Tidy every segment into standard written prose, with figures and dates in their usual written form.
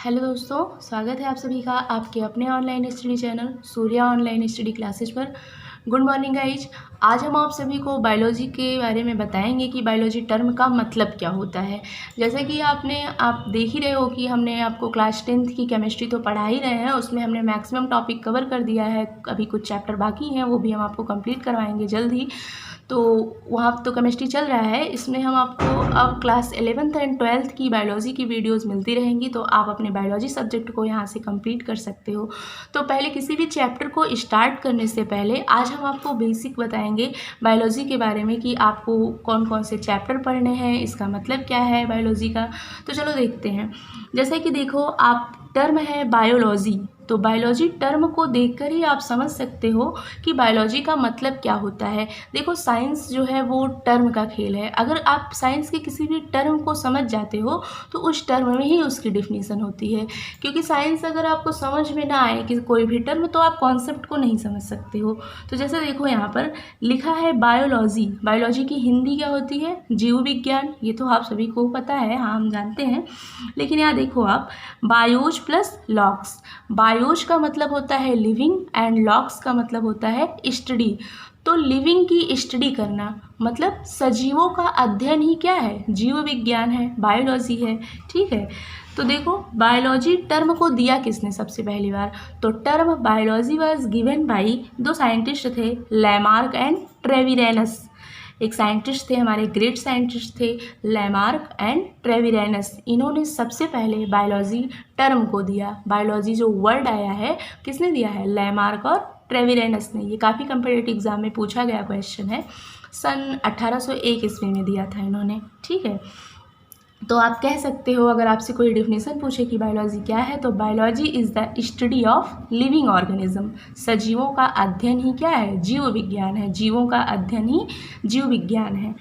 Hello दोस्तों, स्वागत है आप सभी का आपके अपने online study channel Surya online study classes पर। Good morning guys. आज हम आप सभी को बायोलॉजी के बारे में बताएंगे कि बायोलॉजी टर्म का मतलब क्या होता है। जैसे कि आप देख ही रहे हो कि हमने आपको क्लास 10th की केमिस्ट्री तो पढ़ा ही रहे हैं, उसमें हमने मैक्सिमम टॉपिक कवर कर दिया है। अभी कुछ चैप्टर बाकी हैं, वो भी हम आपको कंप्लीट करवाएंगे जल्द ही। तो वहाँ तो केमिस्ट्री चल रहा है, इसमें हम आपको अब क्लास 11th एंड 12th की बायोलॉजी की वीडियोस मिलती रहेंगी, तो आप अपने बायोलॉजी सब्जेक्ट को यहाँ से कंप्लीट कर सकते हो। तो पहले किसी भी चैप्टर को स्टार्ट करने से पहले आज हम आपको बेसिक बताएंगे बायोलॉजी के बारे में कि आपको कौन कौन से चैप्टर पढ़ने हैं, इसका मतलब क्या है बायोलॉजी का। तो चलो देखते हैं। जैसे कि देखो, आप टर्म है बायोलॉजी, तो बायोलॉजी टर्म को देखकर ही आप समझ सकते हो कि बायोलॉजी का मतलब क्या होता है। देखो, साइंस जो है वो टर्म का खेल है। अगर आप साइंस के किसी भी टर्म को समझ जाते हो तो उस टर्म में ही उसकी डिफिनीसन होती है, क्योंकि साइंस अगर आपको समझ में ना आए कि कोई भी टर्म, तो आप कॉन्सेप्ट को नहीं समझ सकते हो। तो जैसे देखो, यहाँ पर लिखा है बायोलॉजी। बायोलॉजी की हिंदी क्या होती है? जीव विज्ञान। ये तो आप सभी को पता है, हाँ हम जानते हैं। लेकिन यहाँ देखो आप, बायोज प्लस लॉग्स। बायोज का मतलब होता है लिविंग एंड लॉग्स का मतलब होता है स्टडी। तो लिविंग की स्टडी करना मतलब सजीवों का अध्ययन ही क्या है? जीव विज्ञान है, बायोलॉजी है। ठीक है। तो देखो, बायोलॉजी टर्म को दिया किसने सबसे पहली बार? तो term biology was given by दो साइंटिस्ट थे, लैमार्क एंड ट्रेविरेनस। एक साइंटिस्ट थे, हमारे ग्रेट साइंटिस्ट थे, लैमार्क एंड ट्रेविरेनस। इन्होंने सबसे पहले बायोलॉजी टर्म को दिया। बायोलॉजी जो वर्ड आया है, किसने दिया है? लैमार्क और ट्रेविरेनस ने। ये काफ़ी कंपेटिटिव एग्जाम में पूछा गया क्वेश्चन है। सन 1801 ईस्वी में दिया था इन्होंने। ठीक है। तो आप कह सकते हो, अगर आपसे कोई डिफिनेशन पूछे कि बायोलॉजी क्या है, तो biology is the study of living organism. सजीवों का अध्ययन ही क्या है? जीव विज्ञान है। जीवों का अध्ययन ही जीव विज्ञान है।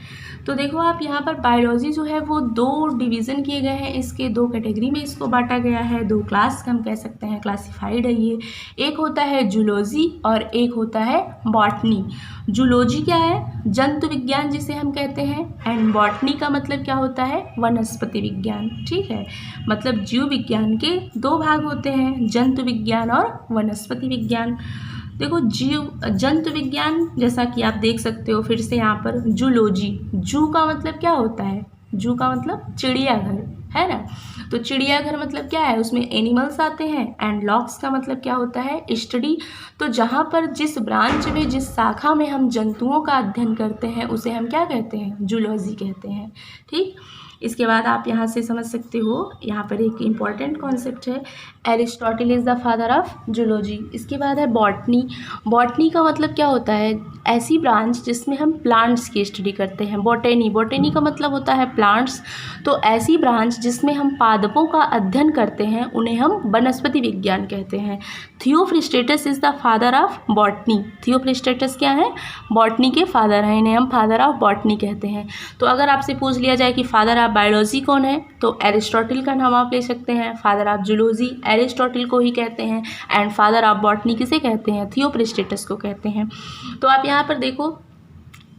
तो देखो आप, यहाँ पर बायोलॉजी जो है वो दो डिवीज़न किए गए हैं, इसके दो कैटेगरी में इसको बांटा गया है, दो क्लास हम कह सकते हैं, क्लासिफाइड है ये। एक होता है जूलॉजी और एक होता है बॉटनी। जूलॉजी क्या है? जंतु विज्ञान जिसे हम कहते हैं, एंड बॉटनी का मतलब क्या होता है? वनस्पति विज्ञान। ठीक है। मतलब जीव विज्ञान के दो भाग होते हैं, जंतु विज्ञान और वनस्पति विज्ञान। देखो, जंतु विज्ञान जैसा कि आप देख सकते हो, फिर से यहाँ पर जूलॉजी। जू का मतलब क्या होता है? जू का मतलब चिड़ियाघर, है ना। तो चिड़ियाघर मतलब क्या है? उसमें एनिमल्स आते हैं। एंड लॉग्स का मतलब क्या होता है? स्टडी। तो जहाँ पर जिस ब्रांच में, जिस शाखा में हम जंतुओं का अध्ययन करते हैं, उसे हम क्या कहते हैं? जूलॉजी कहते हैं। ठीक। इसके बाद आप यहाँ से समझ सकते हो, यहाँ पर एक इम्पॉर्टेंट कॉन्सेप्ट है, Aristotle is the father of zoology. इसके बाद है बॉटनी। बॉटनी का मतलब क्या होता है? ऐसी ब्रांच जिसमें हम प्लांट्स की स्टडी करते हैं। बॉटेनी, बॉटेनी का मतलब होता है प्लांट्स। तो ऐसी ब्रांच जिसमें हम पादपों का अध्ययन करते हैं, उन्हें हम वनस्पति विज्ञान कहते हैं। Theophrastus is the father of botany. Theophrastus क्या है? बॉटनी के फादर हैं, इन्हें हम फादर ऑफ बॉटनी कहते हैं। तो अगर आपसे पूछ लिया जाए कि फादर ऑफ बायोलॉजी कौन है, तो एरिस्टोटल का नाम आप ले सकते हैं। फादर ऑफ जूलॉजी एरिस्टोटल को ही कहते हैं, एंड फादर ऑफ बॉटनी किसे कहते हैं? थियोफ्रिस्टेटस को कहते हैं। तो आप यहाँ पर देखो,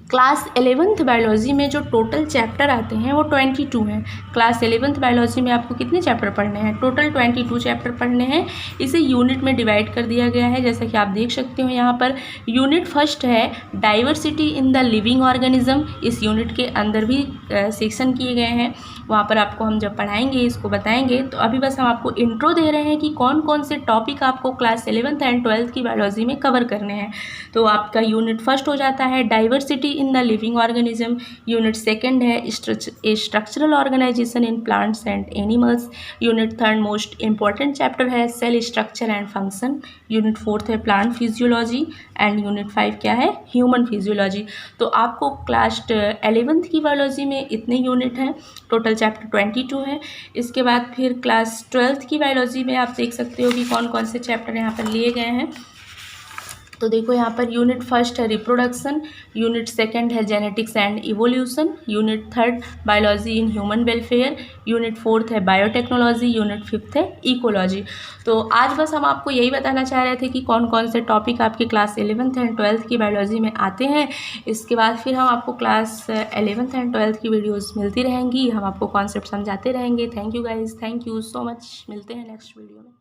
क्लास 11th बायोलॉजी में जो टोटल चैप्टर आते हैं वो 22 हैं। क्लास 11th बायोलॉजी में आपको कितने चैप्टर पढ़ने हैं? टोटल 22 चैप्टर पढ़ने हैं। इसे यूनिट में डिवाइड कर दिया गया है, जैसा कि आप देख सकते हो यहाँ पर। यूनिट फर्स्ट है diversity in the living organism. इस यूनिट के अंदर भी सेक्शन किए गए हैं, वहाँ पर आपको हम जब पढ़ाएंगे इसको बताएंगे। तो अभी बस हम आपको इंट्रो दे रहे हैं कि कौन कौन से टॉपिक आपको क्लास 11th एंड 12th की बायोलॉजी में कवर करने हैं। तो आपका यूनिट फर्स्ट हो जाता है diversity in the living organism. Unit second है structural organisation in plants and animals. Unit third most important chapter है cell structure and function. Unit fourth है प्लांट फिजियोलॉजी, एंड यूनिट 5 क्या है? Human physiology. तो आपको क्लास 11th की biology में इतने यूनिट हैं, टोटल चैप्टर 22 है। इसके बाद फिर क्लास 12th की बायोलॉजी में आप देख सकते हो कि कौन कौन से चैप्टर यहाँ पर लिए गए हैं। तो देखो यहाँ पर यूनिट फर्स्ट है रिप्रोडक्शन, यूनिट सेकंड है genetics and evolution, unit third biology in human welfare, unit fourth है बायोटेक्नोलॉजी, यूनिट फिफ्थ है इकोलॉजी। तो आज बस हम आपको यही बताना चाह रहे थे कि कौन कौन से टॉपिक आपके क्लास 11th एंड 12th की बायोलॉजी में आते हैं। इसके बाद फिर हम आपको क्लास 11th एंड 12th की वीडियोज़ मिलती रहेंगी, हम आपको कॉन्सेप्ट समझाते रहेंगे। Thank you guys, thank you so much. मिलते हैं नेक्स्ट वीडियो में।